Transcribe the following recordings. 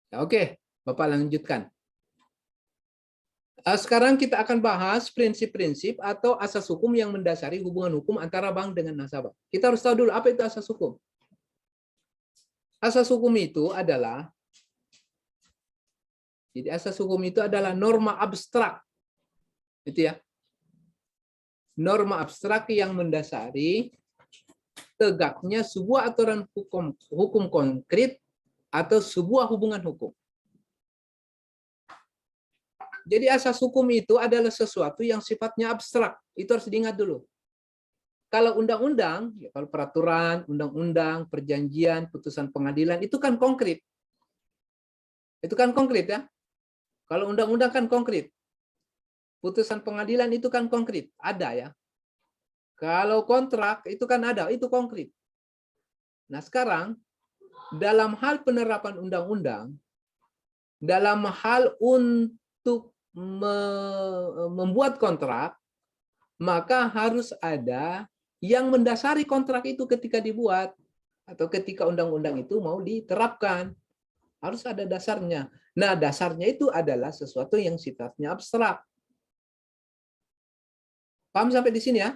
Ya, oke, Bapak lanjutkan. Sekarang kita akan bahas prinsip-prinsip atau asas hukum yang mendasari hubungan hukum antara bank dengan nasabah. Kita harus tahu dulu apa itu asas hukum. Asas hukum itu adalah, jadi asas hukum itu adalah norma abstrak, itu ya. Norma abstrak yang mendasari tegaknya sebuah aturan hukum konkret atau sebuah hubungan hukum. Jadi asas hukum itu adalah sesuatu yang sifatnya abstrak. Itu harus diingat dulu. Kalau undang-undang, ya kalau peraturan, undang-undang, perjanjian, putusan pengadilan, itu kan konkret. Itu kan konkret ya. Kalau undang-undang kan konkret. Putusan pengadilan itu kan konkret. Ada ya. Kalau kontrak itu kan ada, itu konkret. Nah sekarang, dalam hal penerapan undang-undang, dalam hal untuk membuat kontrak, maka harus ada yang mendasari kontrak itu ketika dibuat atau ketika undang-undang itu mau diterapkan. Harus ada dasarnya. Nah, dasarnya itu adalah sesuatu yang sifatnya abstrak. Paham sampai di sini ya?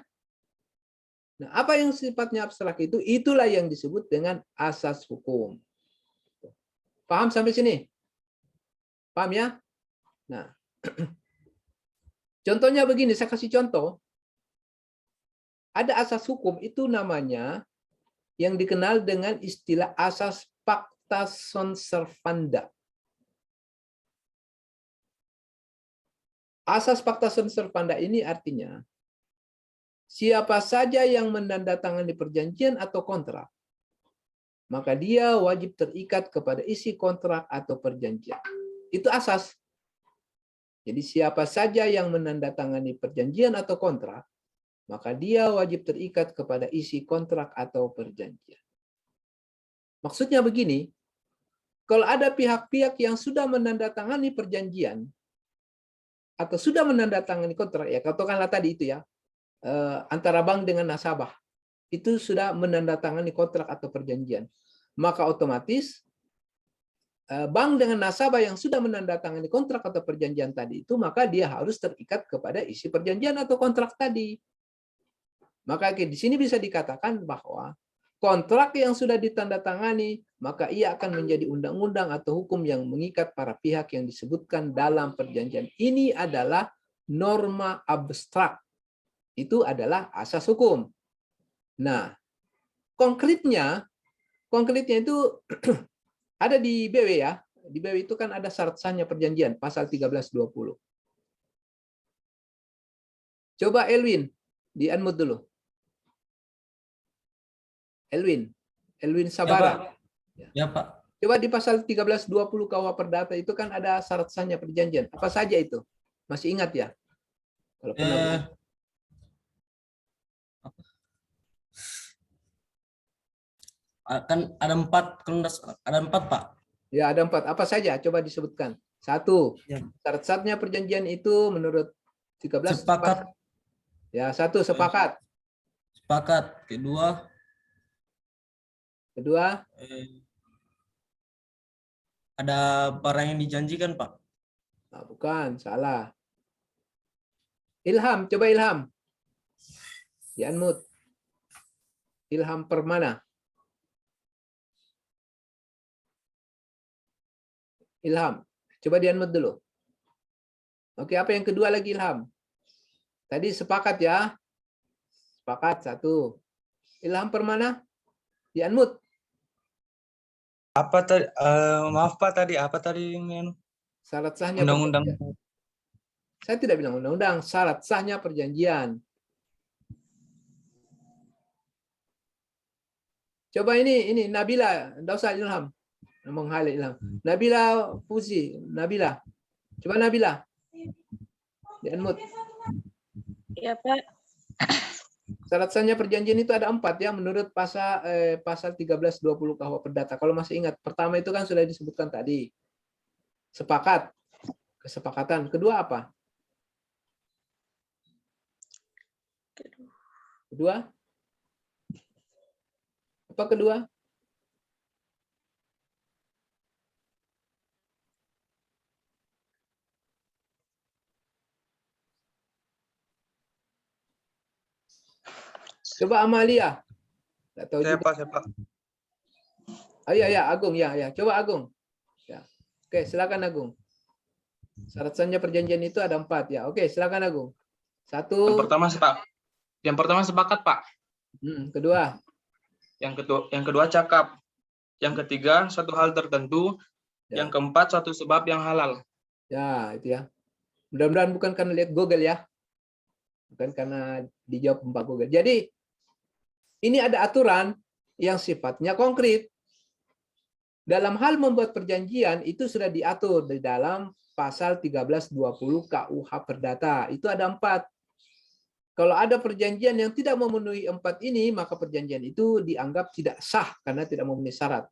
Nah, apa yang sifatnya abstrak itu? Itulah yang disebut dengan asas hukum. Paham sampai sini? Paham ya? Nah, contohnya begini, saya kasih contoh. Ada asas hukum itu namanya yang dikenal dengan istilah asas pacta sunt servanda. Asas pacta sunt servanda ini artinya siapa saja yang menandatangani perjanjian atau kontrak, maka dia wajib terikat kepada isi kontrak atau perjanjian. Itu asas. Jadi siapa saja yang menandatangani perjanjian atau kontrak, maka dia wajib terikat kepada isi kontrak atau perjanjian. Maksudnya begini, kalau ada pihak-pihak yang sudah menandatangani perjanjian atau sudah menandatangani kontrak, ya katakanlah tadi itu ya, antara bank dengan nasabah, itu sudah menandatangani kontrak atau perjanjian, maka otomatis bank dengan nasabah yang sudah menandatangani kontrak atau perjanjian tadi itu, maka dia harus terikat kepada isi perjanjian atau kontrak tadi. Maka di sini bisa dikatakan bahwa kontrak yang sudah ditandatangani, maka ia akan menjadi undang-undang atau hukum yang mengikat para pihak yang disebutkan dalam perjanjian. Ini adalah norma abstrak. Itu adalah asas hukum. Nah, konkretnya itu ada di BW ya. Di BW itu kan ada syarat sahnya perjanjian, pasal 1320. Coba Elwin, di-unmute dulu. Elwin Ya, Pak. Sabara. Ya, Pak. Coba di pasal 1320 KUH Perdata itu kan ada syarat sahnya perjanjian. Apa saja itu? Masih ingat ya? Kalau pernah Eh, kan ada empat, ada empat, Pak. Ya, ada 4. Apa saja? Coba disebutkan. 1. Ya. Syarat sahnya perjanjian itu menurut 13. Sepakat, Ya, 1 sepakat. sepakat. Kedua, Kedua, ada barang yang dijanjikan, Pak. nah, bukan, salah. Ilham, coba Ilham. Di-unmute. Ilham Permana. Ilham, coba di-unmute dulu. Oke, apa yang kedua lagi Ilham? Tadi sepakat ya. Sepakat, 1. Ilham Permana, di-unmute. Apa tadi? Maaf Pak, tadi apa tadi yang Syarat sahnya undang-undang? perjanjian. Saya tidak bilang undang-undang, syarat sahnya perjanjian. Coba ini Nabila, enggak usah Ilham. Ngomong hal Ilham. Nabila Fuzi, Nabila. Coba Nabila. Di-unmute. Ya, Pak. Syarat sahnya perjanjian itu ada 4 ya menurut pasal 1320 KUH Perdata. Kalau masih ingat, pertama itu kan sudah disebutkan tadi. Sepakat. Kesepakatan. Kedua apa? Kedua? Apa kedua? Coba Amalia. Nggak tahu juga. Siapa? Oh iya, ya, Agung, ya, ya. Coba Agung. Ya. Oke, silakan Agung. Syarat sahnya perjanjian itu ada 4 ya. Oke, silakan Agung. Yang 1, pertama sepakat, Pak. kedua. Yang kedua cakap. Yang ketiga suatu hal tertentu. Ya. Yang keempat suatu sebab yang halal. Ya, itu ya. Mudah-mudahan bukan karena lihat Google ya. Bukan karena dijawab Pak Google. Jadi, ini ada aturan yang sifatnya konkret. Dalam hal membuat perjanjian, itu sudah diatur di dalam pasal 1320 KUH Perdata. Itu ada 4. Kalau ada perjanjian yang tidak memenuhi 4 ini, maka perjanjian itu dianggap tidak sah karena tidak memenuhi syarat.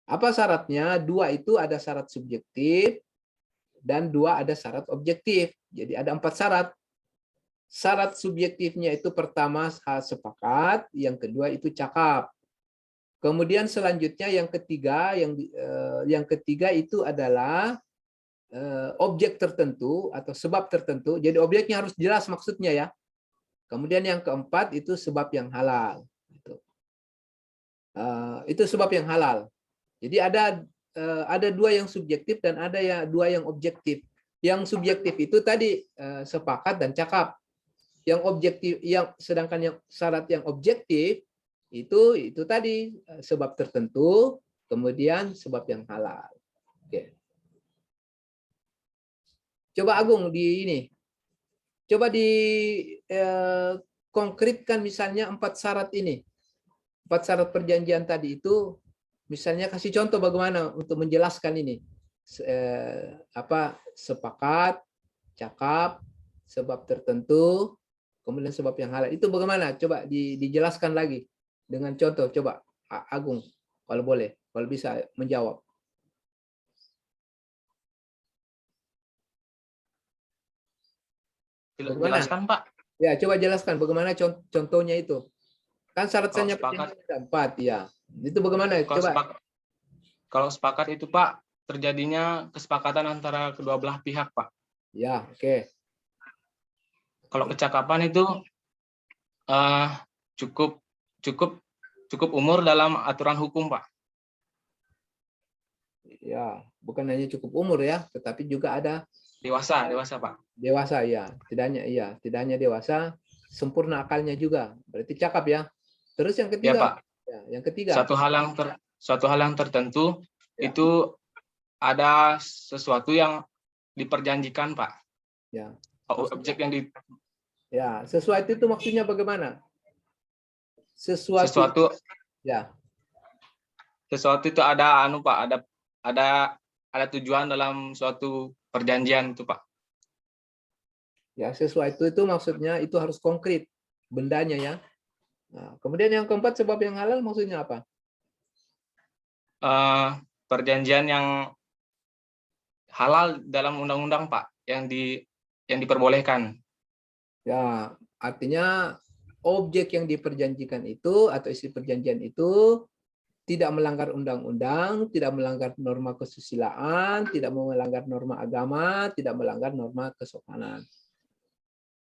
Apa syaratnya? 2 itu ada syarat subjektif dan 2 ada syarat objektif. Jadi ada 4 syarat. Syarat subjektifnya itu pertama sepakat, yang kedua itu cakap. Kemudian selanjutnya yang ketiga itu adalah objek tertentu atau sebab tertentu. Jadi objeknya harus jelas maksudnya ya. Kemudian yang keempat itu sebab yang halal. Itu sebab yang halal. Jadi ada 2 yang subjektif dan ada 2 yang objektif. Yang subjektif itu tadi sepakat dan cakap. Yang objektif, sedangkan yang syarat yang objektif itu tadi sebab tertentu, kemudian sebab yang halal. Oke. Coba Agung coba konkretkan misalnya 4 syarat ini. 4 syarat perjanjian tadi itu, misalnya kasih contoh bagaimana untuk menjelaskan ini. Sepakat, cakap, sebab tertentu, kemudian sebab yang halal. Itu bagaimana? Coba dijelaskan lagi dengan contoh. Coba Agung, kalau boleh, kalau bisa menjawab. Jelaskan, Pak. Ya, coba jelaskan bagaimana contohnya itu. Kan syarat sahnya sepakat. ada 4 ya. Itu bagaimana? Coba. Kalau sepakat itu, Pak, terjadinya kesepakatan antara kedua belah pihak, Pak. Ya, oke. Kalau kecakapan itu cukup umur dalam aturan hukum, Pak. Ya, bukan hanya cukup umur ya, tetapi juga ada Dewasa, Pak. dewasa ya. Tidak hanya dewasa, sempurna akalnya juga. Berarti cakap ya. Terus yang ketiga. Ya, Pak. Ya, yang ketiga. Suatu hal yang tertentu Ya. itu ada sesuatu yang diperjanjikan, Pak. Ya. Objek yang Ya, sesuatu itu maksudnya bagaimana? Sesuatu ya. Sesuatu itu ada Pak, ada tujuan dalam suatu perjanjian itu, Pak. Ya, sesuatu itu maksudnya itu harus konkret bendanya ya. Nah, kemudian yang keempat sebab yang halal maksudnya apa? Perjanjian yang halal dalam undang-undang, Pak, yang diperbolehkan. Ya, artinya objek yang diperjanjikan itu atau isi perjanjian itu tidak melanggar undang-undang, tidak melanggar norma kesusilaan, tidak melanggar norma agama, tidak melanggar norma kesopanan.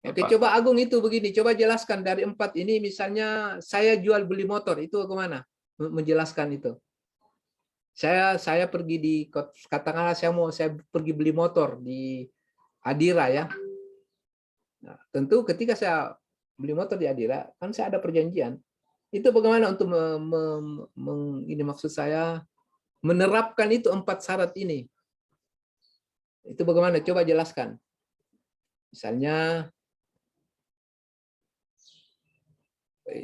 Oke, Pak. coba Agung itu begini, coba jelaskan dari 4 ini, misalnya saya jual beli motor, itu bagaimana? Menjelaskan itu. Saya pergi katakanlah saya pergi beli motor di Adira ya. Nah, tentu ketika saya beli motor di Adira, kan saya ada perjanjian. Itu bagaimana untuk ini maksud saya menerapkan itu 4 syarat ini. Itu bagaimana? Coba jelaskan. Misalnya,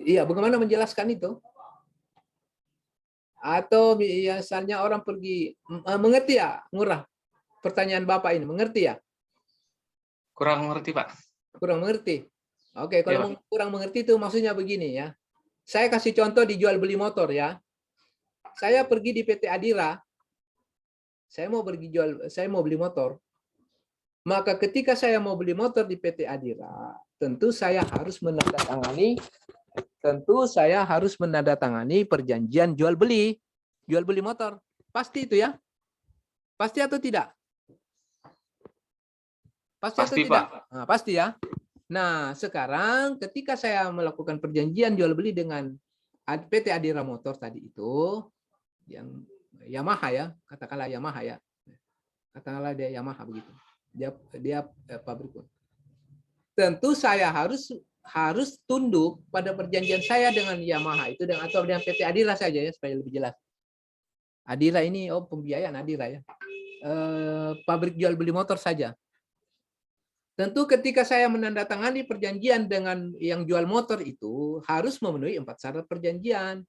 iya, bagaimana menjelaskan itu? Atau misalnya orang pergi, mengerti ya, Ngurah? Pertanyaan Bapak ini, mengerti ya? Kurang mengerti, Pak. Kurang mengerti. Oke, kalau Ya, kurang mengerti itu maksudnya begini ya. Saya kasih contoh di jual beli motor ya. Saya pergi di PT Adira. Saya mau beli motor. Maka ketika saya mau beli motor di PT Adira, tentu saya harus menandatangani perjanjian jual beli motor. Pasti itu ya? Pasti atau tidak? Pasti atau tidak? Pak. Nah, pasti ya. Nah, sekarang ketika saya melakukan perjanjian jual beli dengan PT Adira Motor tadi itu, yang Yamaha ya, katakanlah Yamaha ya, katakanlah dia Yamaha begitu, dia pabrik. Tentu saya harus tunduk pada perjanjian saya dengan Yamaha itu atau dengan PT Adira saja ya supaya lebih jelas. Adira ini pembiayaan Adira ya, pabrik jual beli motor saja. Tentu ketika saya menandatangani perjanjian dengan yang jual motor itu harus memenuhi 4 syarat perjanjian.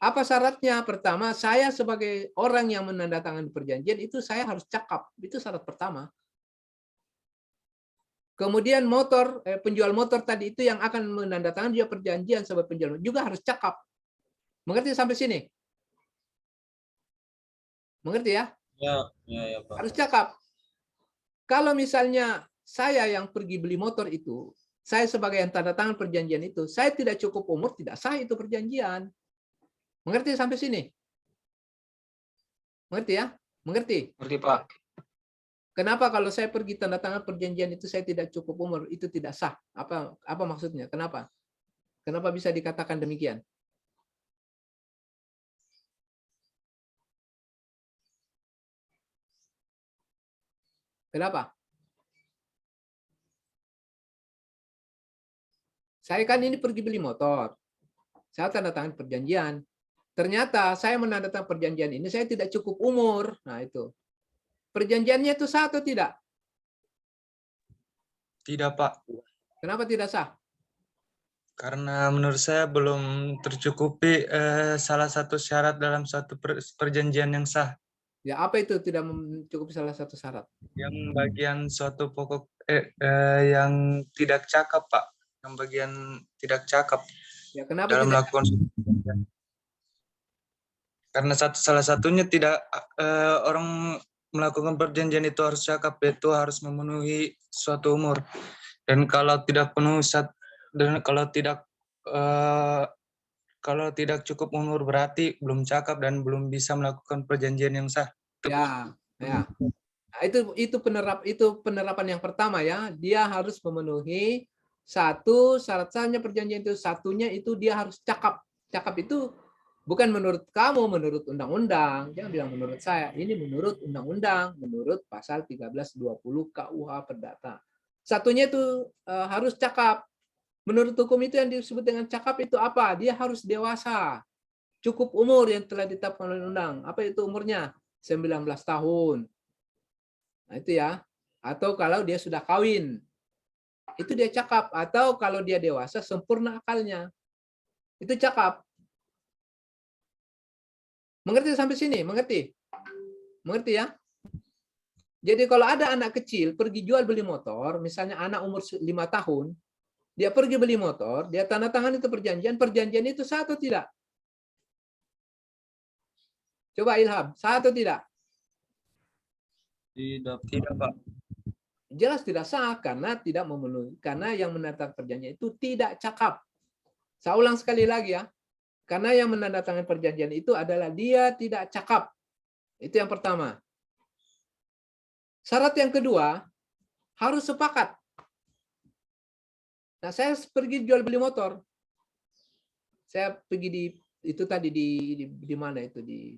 Apa syaratnya? Pertama, saya sebagai orang yang menandatangani perjanjian itu saya harus cakap. Itu syarat pertama. Kemudian penjual motor tadi itu yang akan menandatangani juga perjanjian sebagai penjual juga harus cakap. Mengerti sampai sini? Mengerti ya? Ya, Pak. Harus cakap. Kalau misalnya saya yang pergi beli motor itu, saya sebagai yang tanda tangan perjanjian itu, saya tidak cukup umur, tidak sah itu perjanjian. Mengerti sampai sini? Mengerti ya? Mengerti? Ngerti, Pak. Kenapa kalau saya pergi tanda tangan perjanjian itu saya tidak cukup umur, itu tidak sah? Apa maksudnya? Kenapa? Kenapa bisa dikatakan demikian? Kenapa? Saya kan ini pergi beli motor. Saya tanda tangan perjanjian. Ternyata saya menandatangani perjanjian ini saya tidak cukup umur. Nah itu. Perjanjiannya itu sah atau tidak? Tidak, Pak. Kenapa tidak sah? Karena menurut saya belum tercukupi salah satu syarat dalam satu perjanjian yang sah. Ya apa itu tidak mencukupi salah satu syarat? Yang bagian suatu pokok yang tidak cakap, Pak. Yang bagian tidak cakap Ya kenapa dalam tidak? melakukan perjanjian. Karena salah satunya tidak orang melakukan perjanjian itu harus cakap, itu harus memenuhi suatu umur. Dan kalau tidak penuh dan kalau tidak cukup umur berarti belum cakap dan belum bisa melakukan perjanjian yang sah. Ya. Nah, itu penerapan yang pertama ya. Dia harus memenuhi satu syarat sahnya perjanjian itu. Satunya itu dia harus cakap. Cakap itu bukan menurut kamu, menurut undang-undang. Jangan bilang menurut saya. Ini menurut undang-undang, menurut pasal 1320 KUH Perdata. Satunya itu harus cakap. Menurut hukum itu yang disebut dengan cakap itu apa? Dia harus dewasa. Cukup umur yang telah ditetapkan oleh undang. Apa itu umurnya? 19 tahun. Nah itu ya. Atau kalau dia sudah kawin. Itu dia cakap. Atau kalau dia dewasa, sempurna akalnya. Itu cakap. Mengerti sampai sini? Mengerti? Mengerti ya? Jadi kalau ada anak kecil pergi jual beli motor, misalnya anak umur 5 tahun, dia pergi beli motor, dia tanda tangan itu perjanjian itu sah atau tidak? Coba Ilham, sah atau tidak? Tidak, Pak. Jelas tidak sah karena tidak memenuhi, karena yang menandatangani perjanjian itu tidak cakap. Saya ulang sekali lagi ya. Karena yang menandatangani perjanjian itu adalah dia tidak cakap. Itu yang pertama. Syarat yang kedua, harus sepakat. Nah, saya pergi jual beli motor. Saya pergi di mana itu, di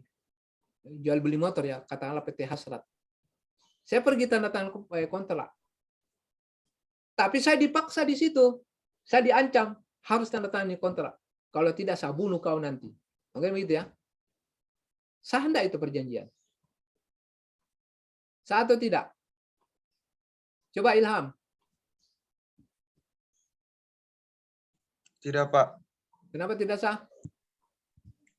jual beli motor ya, katakanlah PT Hasrat. Saya pergi tanda tangan kontrak. Tapi saya dipaksa di situ. Saya diancam harus tanda tangan kontrak. Kalau tidak saya bunuh kau nanti. Oke begitu ya. Sah enggak itu perjanjian? Sah atau tidak? Coba Ilham. Tidak, Pak. Kenapa tidak sah?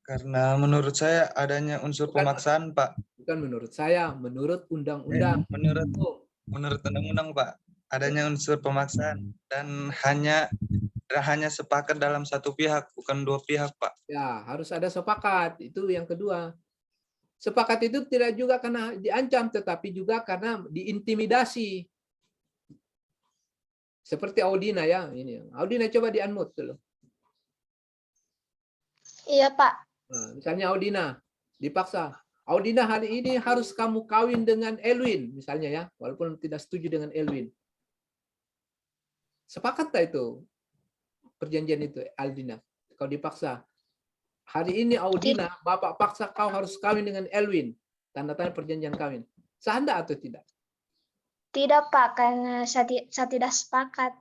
Karena menurut saya adanya unsur pemaksaan, Pak. Bukan menurut saya, menurut undang-undang. Menurut undang-undang, Pak, adanya unsur pemaksaan dan hanya sepakat dalam satu pihak, bukan dua pihak, Pak. Ya, harus ada sepakat. Itu yang kedua. Sepakat itu tidak juga karena diancam, tetapi juga karena diintimidasi. Seperti Audina ya. Ini. Audina coba di-unmute dulu. Iya, Pak. Nah, misalnya Audina dipaksa. Audina hari ini harus kamu kawin dengan Elwin, misalnya ya, walaupun tidak setuju dengan Elwin. Sepakat tak itu perjanjian itu, Aldina? Kau dipaksa. Hari ini Audina, bapak paksa kau harus kawin dengan Elwin. Tanda tangan perjanjian kawin. Sah ndak atau tidak? Tidak, Pak, karena saya tidak sepakat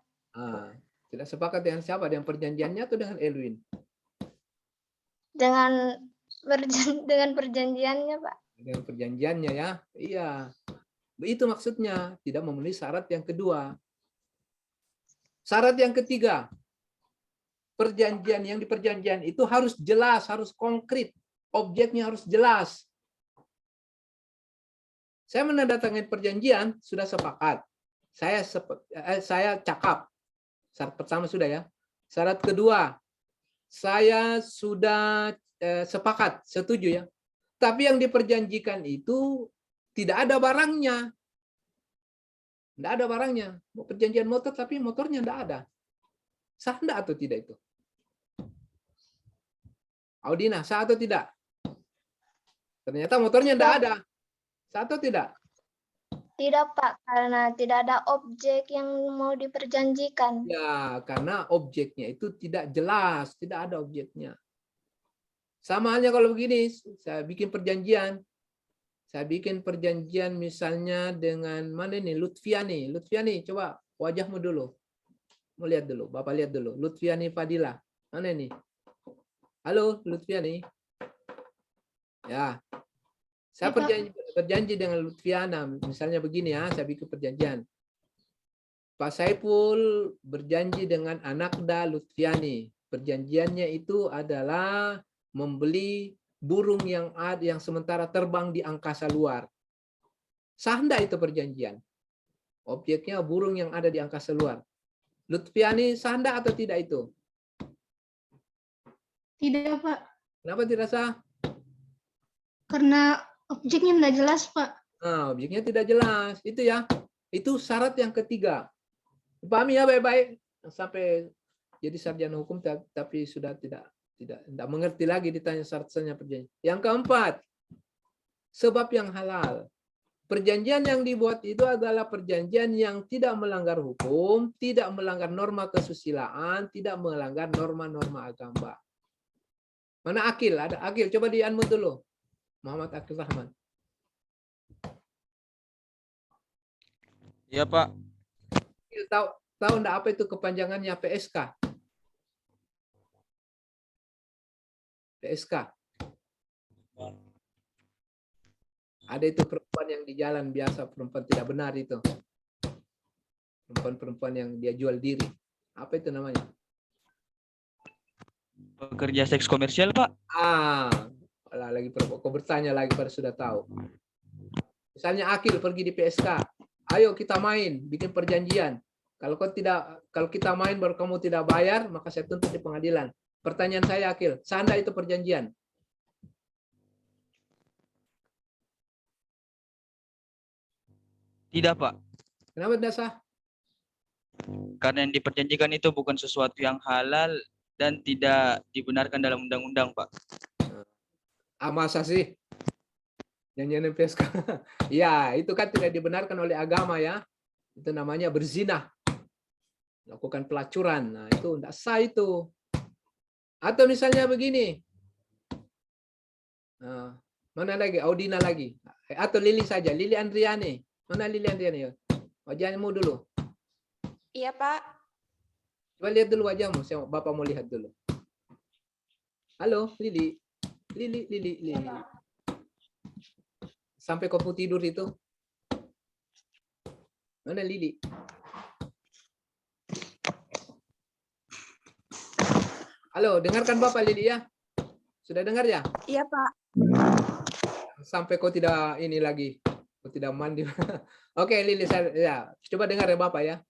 Tidak sepakat dengan siapa? Dengan perjanjiannya atau dengan Elwin? dengan dengan perjanjiannya, Pak. Dengan perjanjiannya ya. Iya. Itu maksudnya. Tidak memenuhi syarat yang kedua. Syarat yang ketiga. Perjanjian yang di perjanjian itu harus jelas, harus konkret. Objeknya harus jelas. Saya menandatangani perjanjian, sudah sepakat. Saya cakap. Syarat pertama sudah ya. Syarat kedua, saya sudah sepakat, setuju ya. Tapi yang diperjanjikan itu tidak ada barangnya. Tidak ada barangnya. Mau perjanjian motor tapi motornya tidak ada. Sah enggak atau tidak itu? Audina, sah atau tidak? Ternyata motornya tidak ada. Sah atau tidak? Tidak, Pak, karena tidak ada objek yang mau diperjanjikan. Ya, karena objeknya itu tidak jelas, tidak ada objeknya. Sama halnya kalau begini, saya bikin perjanjian. Saya bikin perjanjian misalnya dengan mana ini? Lutfiani. Lutfiani, coba wajahmu dulu. Mau lihat dulu, Bapak lihat dulu. Lutfiani Fadila. Mana ini? Halo, Lutfiani. Ya. Saya berjanji dengan Lutfiana. Misalnya begini ya, saya bikin perjanjian. Pak Saiful berjanji dengan Anakda Lutfiani. Perjanjiannya itu adalah membeli burung yang sementara terbang di angkasa luar. Sah enggak itu perjanjian? Objeknya burung yang ada di angkasa luar. Lutfiani sah enggak atau tidak itu? Tidak, Pak. Kenapa tidak sah? Karena objeknya tidak jelas, Pak. Nah, objeknya tidak jelas. Itu ya. Itu syarat yang ketiga. Pahami ya baik-baik. Sampai jadi sarjana hukum tapi sudah tidak mengerti lagi ditanya syarat-syaratnya perjanjian. Yang keempat, sebab yang halal. Perjanjian yang dibuat itu adalah perjanjian yang tidak melanggar hukum, tidak melanggar norma kesusilaan, tidak melanggar norma-norma agama. Mana Akil? Ada Akil, coba di-unmute dulu. Muhammad Akil Rahman. Iya, Pak. Akil, tahu enggak apa itu kepanjangannya PSK? PSK. Ada itu perempuan yang di jalan biasa, perempuan tidak benar itu. Perempuan-perempuan yang dia jual diri. Apa itu namanya? Pekerja seks komersial, Pak. Lagi kau bertanya lagi pada sudah tahu. Misalnya Akil pergi di PSK. Ayo kita main, bikin perjanjian. Kalau kita main baru kamu tidak bayar, maka saya tuntut di pengadilan. Pertanyaan saya Akil, sah enggak itu perjanjian? Tidak, Pak. Kenapa tidak sah? Karena yang diperjanjikan itu bukan sesuatu yang halal dan tidak dibenarkan dalam undang-undang, Pak. Masa sih? Nyanyian PSK. Ya, itu kan tidak dibenarkan oleh agama ya. Itu namanya berzina. Lakukan pelacuran. Nah, itu tidak sah itu. Atau misalnya begini. Mana lagi? Audina lagi. Atau Lili saja. Lili Andriani. Mana Lili Andriani? Wajahmu dulu. Iya, Pak. Coba lihat dulu wajahmu. Bapak mau lihat dulu. Halo, Lili. Lili. Sampai kau tidur itu. Mana Lili? Halo, dengarkan Bapak Lili ya. Sudah dengar ya? Iya, Pak. Sampai kau tidak ini lagi. Kau tidak mandi. Oke, Lili, ya. Coba dengar ya Bapak ya.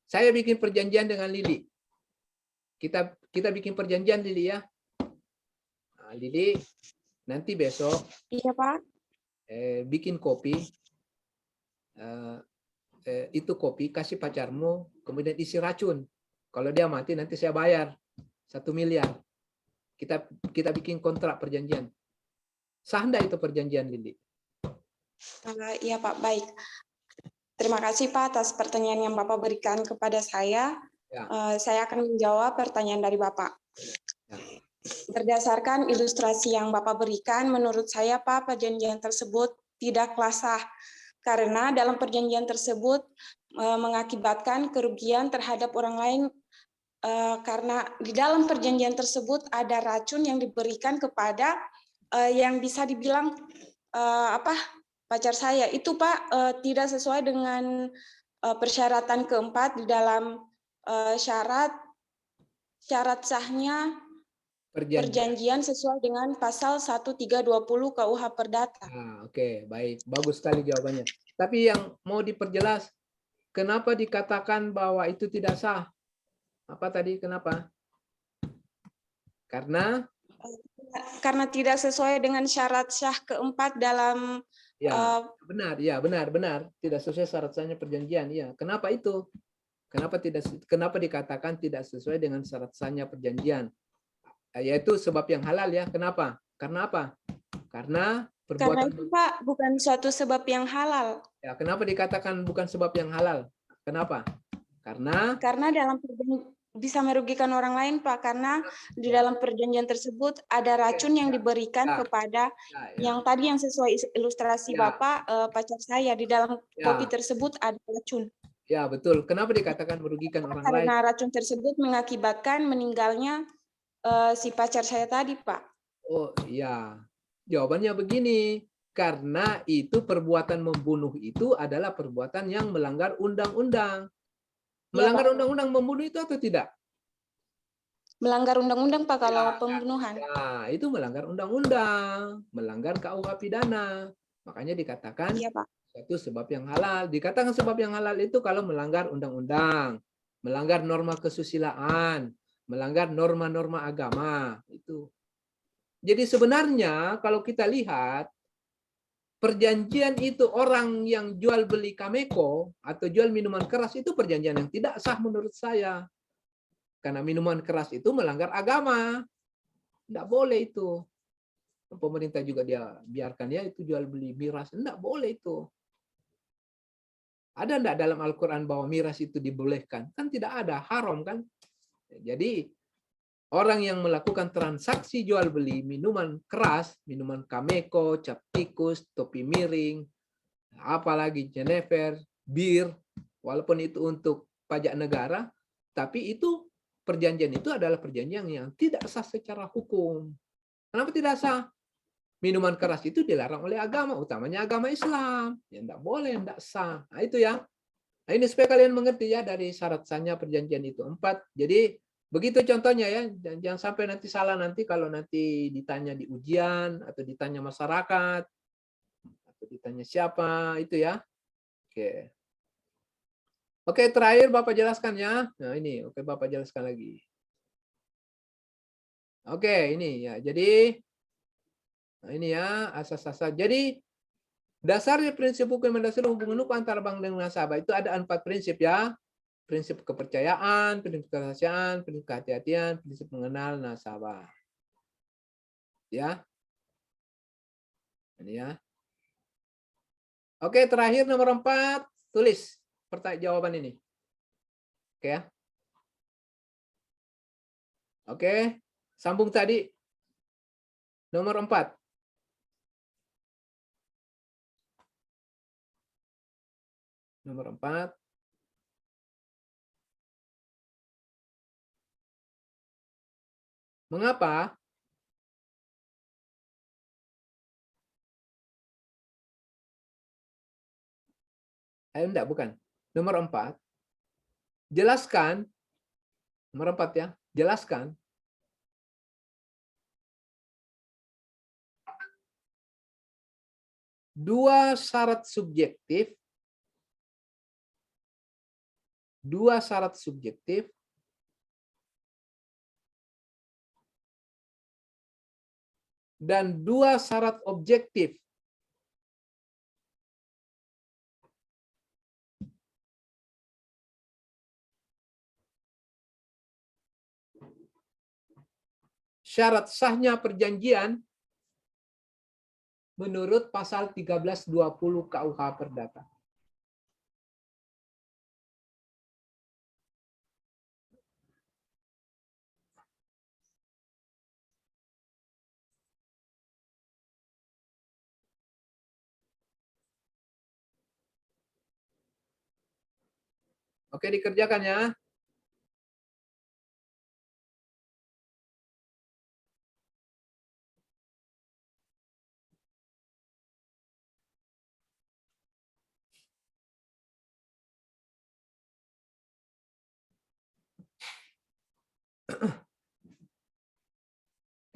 Saya bikin perjanjian dengan Lili. Kita bikin perjanjian Lili ya. Nah, Lili, nanti besok Iya, Pak. bikin kopi. Itu kopi kasih pacarmu, kemudian isi racun. Kalau dia mati nanti saya bayar 1 miliar. Kita bikin kontrak perjanjian. Sah enggak itu perjanjian Lili? Iya, Pak. Baik. Terima kasih Pak atas pertanyaan yang Bapak berikan kepada saya. Ya. Saya akan menjawab pertanyaan dari Bapak. Ya. Berdasarkan ilustrasi yang Bapak berikan, menurut saya Pak, perjanjian tersebut tidaklah sah karena dalam perjanjian tersebut mengakibatkan kerugian terhadap orang lain karena di dalam perjanjian tersebut ada racun yang diberikan kepada yang bisa dibilang pacar saya itu Pak tidak sesuai dengan persyaratan keempat di dalam syarat sahnya perjanjian sesuai dengan pasal 1320 KUH Perdata. Oke, baik. Bagus sekali jawabannya. Tapi yang mau diperjelas, kenapa dikatakan bahwa itu tidak sah? Apa tadi? Kenapa? Karena tidak sesuai dengan syarat sah keempat dalam benar, tidak sesuai syarat sahnya perjanjian. Ya, kenapa itu? Kenapa dikatakan tidak sesuai dengan syarat sahnya perjanjian? Yaitu sebab yang halal ya. Kenapa? Karena apa? Karena perbuatan itu Pak bukan suatu sebab yang halal. Ya, kenapa dikatakan bukan sebab yang halal? Kenapa? Karena dalam bisa merugikan orang lain Pak karena di dalam perjanjian tersebut ada racun yang diberikan kepada yang tadi yang sesuai ilustrasi Bapak pacar saya di dalam kopi tersebut ada racun. Ya, betul. Kenapa dikatakan merugikan orang lain? Karena racun tersebut mengakibatkan meninggalnya si pacar saya tadi, Pak. Oh, iya. Jawabannya begini. Karena itu perbuatan membunuh itu adalah perbuatan yang melanggar undang-undang. Melanggar undang-undang membunuh itu atau tidak? Melanggar undang-undang, Pak, kalau pembunuhan. Nah, itu melanggar undang-undang, melanggar KUH pidana. Makanya dikatakan satu sebab yang halal. Dikatakan sebab yang halal itu kalau melanggar undang-undang, melanggar norma kesusilaan, melanggar norma-norma agama. Itu. Jadi sebenarnya kalau kita lihat, perjanjian itu orang yang jual beli Kameko atau jual minuman keras itu perjanjian yang tidak sah menurut saya. Karena minuman keras itu melanggar agama. Tidak boleh itu. Pemerintah juga dia biarkan ya itu jual beli miras. Tidak boleh itu. Ada enggak dalam Al-Quran bahwa miras itu dibolehkan? Kan tidak ada. Haram kan? Jadi orang yang melakukan transaksi jual beli minuman keras, minuman Kameko, cap tikus, topi miring, apalagi Jenever, bir, walaupun itu untuk pajak negara, tapi itu perjanjian itu adalah perjanjian yang tidak sah secara hukum. Kenapa tidak sah? Minuman keras itu dilarang oleh agama, utamanya agama Islam. Ya tidak boleh, tidak sah. Nah itu ya. Nah ini supaya kalian mengerti ya dari syarat sahnya perjanjian itu 4. Jadi begitu contohnya ya, jangan sampai nanti salah nanti kalau nanti ditanya di ujian atau ditanya masyarakat atau ditanya siapa itu ya. Oke. Oke, terakhir Bapak jelaskan ya. Nah, ini oke Bapak jelaskan lagi. Oke, ini ya. Jadi nah ini ya, asas-asas. Jadi dasarnya prinsip hukum mendasari hubungan hukum antara bank dengan nasabah itu ada 4 prinsip ya. Prinsip kepercayaan, prinsip kerahasiaan, prinsip kehati-hatian, prinsip mengenal nasabah. Ya. Ini ya. Oke, terakhir nomor 4, tulis pertanyaan jawaban ini. Oke ya. Oke, sambung tadi. Nomor 4. Nomor 4. Mengapa enggak, bukan. Nomor 4. Jelaskan. Nomor 4 ya. Jelaskan. Dua syarat subjektif. Dua syarat subjektif. Dan 2 syarat objektif. Syarat sahnya perjanjian menurut pasal 1320 KUH Perdata. Oke, dikerjakan ya.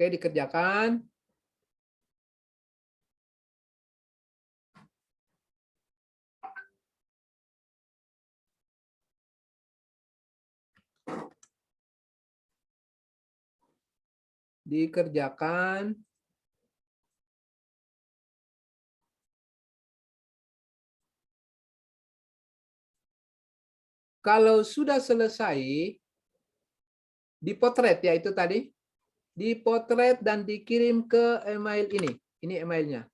Oke, dikerjakan. Dikerjakan. Kalau sudah selesai, dipotret ya itu tadi. Dipotret dan dikirim ke email ini. Ini emailnya.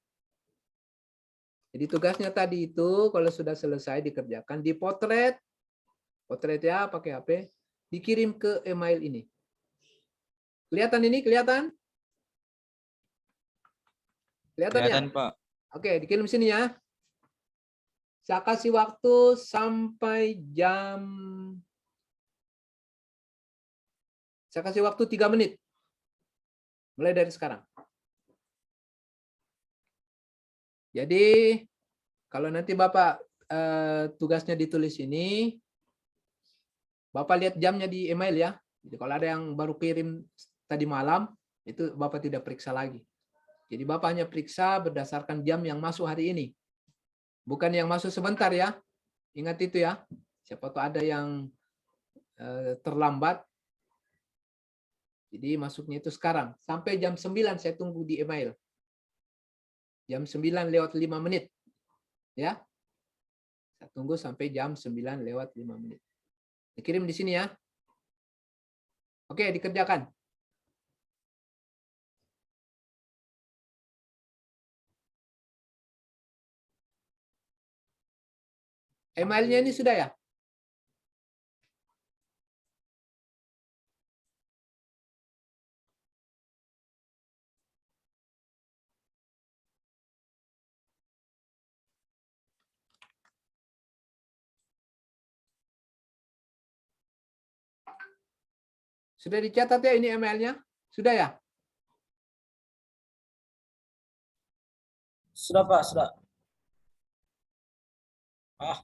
Jadi tugasnya tadi itu kalau sudah selesai dikerjakan, dipotret, potret ya pakai HP, dikirim ke email ini. Kelihatan ini? Kelihatan? Kelihatan ya? Kelihatan, Pak. Oke, dikirim sini ya. Saya kasih waktu sampai jam... Saya kasih waktu 3 menit. Mulai dari sekarang. Jadi, kalau nanti Bapak tugasnya ditulis ini, Bapak lihat jamnya di email ya. Jadi kalau ada yang baru kirim tadi malam, itu Bapak tidak periksa lagi. Jadi Bapak hanya periksa berdasarkan jam yang masuk hari ini. Bukan yang masuk sebentar ya. Ingat itu ya. Siapa tahu ada yang terlambat. Jadi masuknya itu sekarang. Sampai jam 9 saya tunggu di email. Jam 9 lewat 5 menit. Ya. Saya tunggu sampai jam 9 lewat 5 menit. Dikirim di sini ya. Oke, dikerjakan. Emailnya ini sudah ya? Sudah dicatat ya ini emailnya? Sudah ya? Sudah Pak, sudah. Ah.